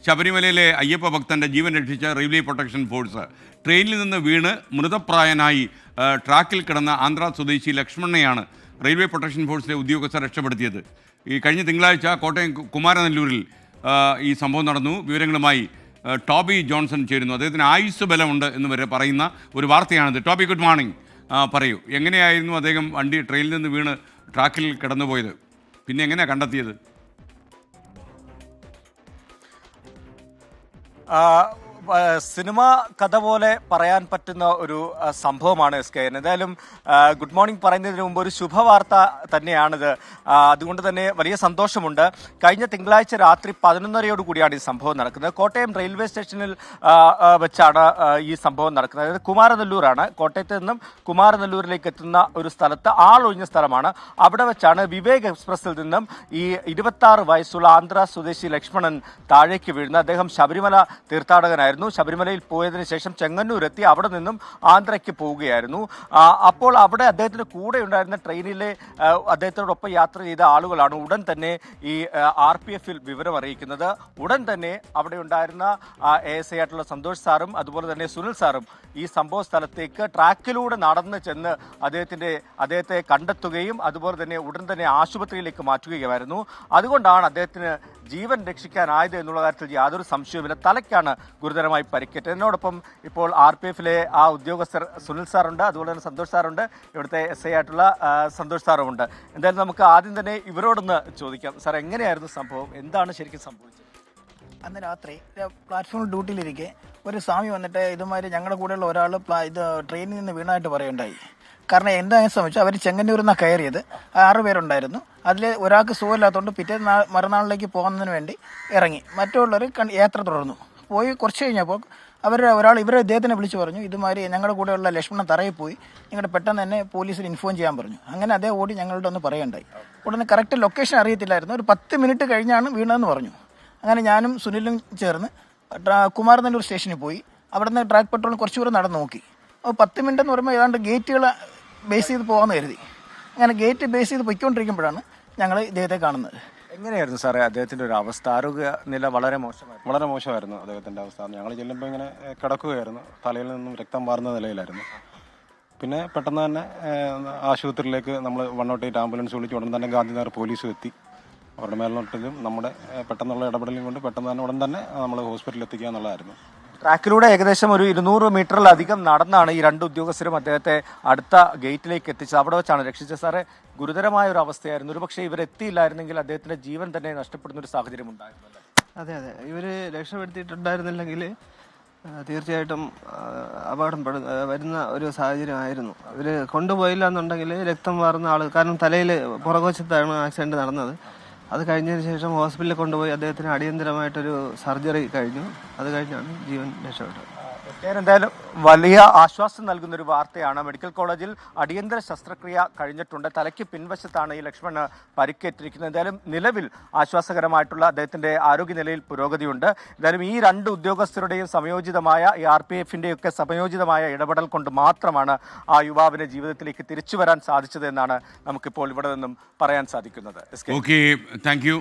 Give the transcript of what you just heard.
ശബരിമലയിലെ അയ്യപ്പ ഭക്തൻ്റെ ജീവൻ രക്ഷിച്ച railway protection force ട്രെയിനിൽ നിന്ന് വീണ് മൃതപ്രായനായി ട്രാക്കിൽ കിടന്ന ആന്ധ്ര സ്വദേശി ലക്ഷ്മണനെയാണ് റെയിൽവേ പ്രൊട്ടക്ഷൻ ഫോഴ്സിലെ ഉദ്യോഗസ്ഥർ രക്ഷപ്പെടുത്തിയത്. ഈ കഴിഞ്ഞ തിങ്കളാഴ്ച കോട്ടയം കുമാരനെല്ലൂരിൽ ഈ സംഭവം നടന്നു. വിവരങ്ങളുമായി ടോബി ജോൺസൺ ചേരുന്നു. അദ്ദേഹത്തിന് ആയുസ് ബലമുണ്ട് എന്ന് വരെ പറയുന്ന ഒരു വാർത്തയാണിത്. Toby, good morning. പറയൂ, എങ്ങനെയായിരുന്നു അദ്ദേഹം ട്രെയിനിൽ നിന്ന് വീണ് ട്രാക്കിൽ കിടന്നുപോയത്? പിന്നെ എങ്ങനെയാണ് കണ്ടെത്തിയത്? സിനിമ കഥ പോലെ പറയാൻ പറ്റുന്ന ഒരു സംഭവമാണ് SK. എന്തായാലും ഗുഡ് മോർണിംഗ് പറയുന്നതിന് മുമ്പ് ഒരു ശുഭവാർത്ത തന്നെയാണിത്. അതുകൊണ്ട് തന്നെ വലിയ സന്തോഷമുണ്ട്. കഴിഞ്ഞ തിങ്കളാഴ്ച രാത്രി 11:30 കൂടിയാണ് ഈ സംഭവം നടക്കുന്നത്. കോട്ടയം റെയിൽവേ സ്റ്റേഷനിൽ വെച്ചാണ് ഈ സംഭവം നടക്കുന്നത്. അതായത് കുമാരനെല്ലൂരാണ്. കോട്ടയത്ത് നിന്നും കുമാരനെല്ലൂരിലേക്ക് എത്തുന്ന ഒരു സ്ഥലത്ത് ആളൊഴിഞ്ഞ സ്ഥലമാണ്. അവിടെ വെച്ചാണ് വിവേക് എക്സ്പ്രസിൽ നിന്നും ഈ 26 വയസ്സുള്ള ആന്ധ്ര സ്വദേശി ലക്ഷ്മണൻ താഴേക്ക് വീഴുന്നത്. അദ്ദേഹം ശബരിമല തീർത്ഥാടകനായിരുന്നു. ശബരിമലയിൽ പോയതിനു ശേഷം ചെങ്ങന്നൂരെത്തി അവിടെ നിന്നും ആന്ധ്രയ്ക്ക് പോവുകയായിരുന്നു. അപ്പോൾ അവിടെ അദ്ദേഹത്തിന് കൂടെ ഉണ്ടായിരുന്ന ട്രെയിനിലെ അദ്ദേഹത്തോടൊപ്പം യാത്ര ചെയ്ത ആളുകളാണ് ഉടൻ തന്നെ ഈ RPF വിവരം അറിയിക്കുന്നത്. ഉടൻ തന്നെ അവിടെ ഉണ്ടായിരുന്ന ASI ആയിട്ടുള്ള സന്തോഷ് സാറും അതുപോലെ തന്നെ സുനിൽ സാറും ഈ സംഭവ സ്ഥലത്തേക്ക് ട്രാക്കിലൂടെ നടന്ന് ചെന്ന് അദ്ദേഹത്തെ കണ്ടെത്തുകയും അതുപോലെ തന്നെ ഉടൻ തന്നെ ആശുപത്രിയിലേക്ക് മാറ്റുകയുമായിരുന്നു. അതുകൊണ്ടാണ് അദ്ദേഹത്തിന് ജീവൻ രക്ഷിക്കാനായത് എന്നുള്ള കാര്യത്തിൽ യാതൊരു സംശയവുമില്ല. തലയ്ക്കാണ് ഗുരുതരമായി പരിക്കേറ്റത്. എന്നോടൊപ്പം ഇപ്പോൾ RPF ആ ഉദ്യോഗസ്ഥർ സുനിൽ സാറുണ്ട്, അതുപോലെ തന്നെ സന്തോഷ് സാറുണ്ട്, ഇവിടുത്തെ SI ആയിട്ടുള്ള സന്തോഷ് സാറുമുണ്ട്. എന്തായാലും നമുക്ക് ആദ്യം തന്നെ ഇവരോടൊന്ന് ചോദിക്കാം. സാർ, എങ്ങനെയായിരുന്നു സംഭവം? എന്താണ് ശരിക്കും സംഭവിച്ചത്? അന്ന് രാത്രി പ്ലാറ്റ്ഫോം ഡ്യൂട്ടിയിലിരിക്കെ ഒരു സ്വാമി വന്നിട്ട് ഇതുമാതിരി ഞങ്ങളുടെ കൂടെയുള്ള ഒരാൾ ഇത് ട്രെയിനിൽ നിന്ന് വീണായിട്ട് പറയുണ്ടായി. കാരണം എന്താണെന്ന് സംബന്ധിച്ചാൽ അവർ ചെങ്ങന്നൂരിൽ നിന്നാണ് കയറിയത്. 6 പേരുണ്ടായിരുന്നു. അതിൽ ഒരാൾക്ക് സുഖമില്ലാത്തതുകൊണ്ട് പിറ്റേ മറുനാളിലേക്ക് പോകുന്നതിന് വേണ്ടി ഇറങ്ങി. മറ്റുള്ളവർ യാത്ര തുടർന്നു. പോയി കുറച്ച് കഴിഞ്ഞപ്പോൾ ഇദ്ദേഹത്തിനെ വിളിച്ചു പറഞ്ഞു, ഇതുമാതിരി ഞങ്ങളുടെ കൂടെയുള്ള ലക്ഷ്മണൻ തറയിൽ പോയി, ഞങ്ങളുടെ പെട്ടെന്ന് തന്നെ പോലീസിൽ ഇൻഫോം ചെയ്യാൻ പറഞ്ഞു. അങ്ങനെ അതേ ഓടി ഞങ്ങളുടെ ഒന്ന് പറയുണ്ടായി. ഉടനെ കറക്റ്റ് ലൊക്കേഷൻ അറിയത്തില്ലായിരുന്നു. ഒരു 10 മിനിറ്റ് കഴിഞ്ഞാണ് വീണതെന്ന് പറഞ്ഞു. അങ്ങനെ ഞാനും സുനിലും ചേർന്ന് കുമാരനെല്ലൂർ സ്റ്റേഷനിൽ പോയി. അവിടെ നിന്ന് ട്രാക്ക് പെട്രോൾ കുറച്ചുകൂടെ നടന്ന് നോക്കി. അപ്പോൾ 10 മിനിറ്റ് എന്ന് പറയുമ്പോൾ ഏതാണ്ട് ഗേറ്റുകൾ ബേസ് ചെയ്ത് പോകാമെന്ന് കരുതി. അങ്ങനെ ഗേറ്റ് ബേസ് ചെയ്ത് പൊയ്ക്കൊണ്ടിരിക്കുമ്പോഴാണ് ഞങ്ങൾ ഇദ്ദേഹത്തെ കാണുന്നത്. എങ്ങനെയായിരുന്നു സാറേ അദ്ദേഹത്തിൻ്റെ ഒരു അവസ്ഥ? ആരോഗ്യനില വളരെ മോശമായിരുന്നു അദ്ദേഹത്തിൻ്റെ അവസ്ഥ. ഞങ്ങൾ ചെല്ലുമ്പോൾ ഇങ്ങനെ കിടക്കുകയായിരുന്നു. തലയിൽ നിന്നും രക്തം വാർന്ന നിലയിലായിരുന്നു. പിന്നെ പെട്ടെന്ന് തന്നെ ആശുപത്രിയിലേക്ക് നമ്മൾ 108 ആംബുലൻസ് വിളിച്ച് ഉടൻ തന്നെ ഗാന്ധിനഗർ പോലീസും എത്തി. അവരുടെ മേൽനോട്ടത്തിലും നമ്മുടെ പെട്ടെന്നുള്ള ഇടപെടലും കൊണ്ട് പെട്ടെന്ന് തന്നെ ഉടൻ തന്നെ നമ്മൾ ഹോസ്പിറ്റലിൽ എത്തിക്കുക എന്നുള്ളതായിരുന്നു. ട്രാക്കിലൂടെ ഏകദേശം ഒരു 200 മീറ്ററിലധികം നടന്നാണ് ഈ 2 ഉദ്യോഗസ്ഥരും അദ്ദേഹത്തെ അടുത്ത ഗേറ്റിലേക്ക് എത്തിച്ചത്. അവിടെ വെച്ചാണ് രക്ഷിച്ചത്. സാറേ, ഗുരുതരമായ ഒരു അവസ്ഥയായിരുന്നു. ഒരുപക്ഷെ ഇവരെത്തിയില്ലായിരുന്നെങ്കിൽ അദ്ദേഹത്തിന്റെ ജീവൻ തന്നെ നഷ്ടപ്പെടുന്ന ഒരു സാഹചര്യം ഉണ്ടായിരുന്നല്ലോ. അതെ, ഇവര് രക്ഷപ്പെടുത്തിയിട്ടുണ്ടായിരുന്നില്ലെങ്കിൽ തീർച്ചയായിട്ടും അപകടം വരുന്ന ഒരു സാഹചര്യമായിരുന്നു. ഇവര് കൊണ്ടുപോയില്ല എന്നുണ്ടെങ്കിൽ രക്തം വാർന്ന ആൾ, കാരണം തലയിൽ പുറകുവശത്താണ് ആക്സിഡന്റ് നടന്നത്. അത് കഴിഞ്ഞതിന് ശേഷം ഹോസ്പിറ്റലിൽ കൊണ്ടുപോയി അദ്ദേഹത്തിന് അടിയന്തരമായിട്ടൊരു സർജറി കഴിഞ്ഞു. അത് കഴിഞ്ഞാണ് ജീവൻ രക്ഷപ്പെട്ടത്. എന്തായാലും വലിയ ആശ്വാസം നൽകുന്ന ഒരു വാർത്തയാണ്. മെഡിക്കൽ കോളേജിൽ അടിയന്തര ശസ്ത്രക്രിയ കഴിഞ്ഞിട്ടുണ്ട്. തലയ്ക്ക് പിൻവശത്താണ് ഈ ലക്ഷ്മണ് പരിക്കേറ്റിരിക്കുന്നത്. എന്തായാലും നിലവിൽ ആശ്വാസകരമായിട്ടുള്ള അദ്ദേഹത്തിന്റെ ആരോഗ്യനിലയിൽ പുരോഗതിയുണ്ട്. എന്തായാലും ഈ 2 ഉദ്യോഗസ്ഥരുടെയും സംയോജിതമായ ഈ RPF സംയോജിതമായ ഇടപെടൽ കൊണ്ട് മാത്രമാണ് ആ യുവാവിനെ ജീവിതത്തിലേക്ക് തിരിച്ചു വരാൻ സാധിച്ചത് എന്നാണ് നമുക്കിപ്പോൾ ഇവിടെ നിന്നും പറയാൻ സാധിക്കുന്നത്. Okay, thank you.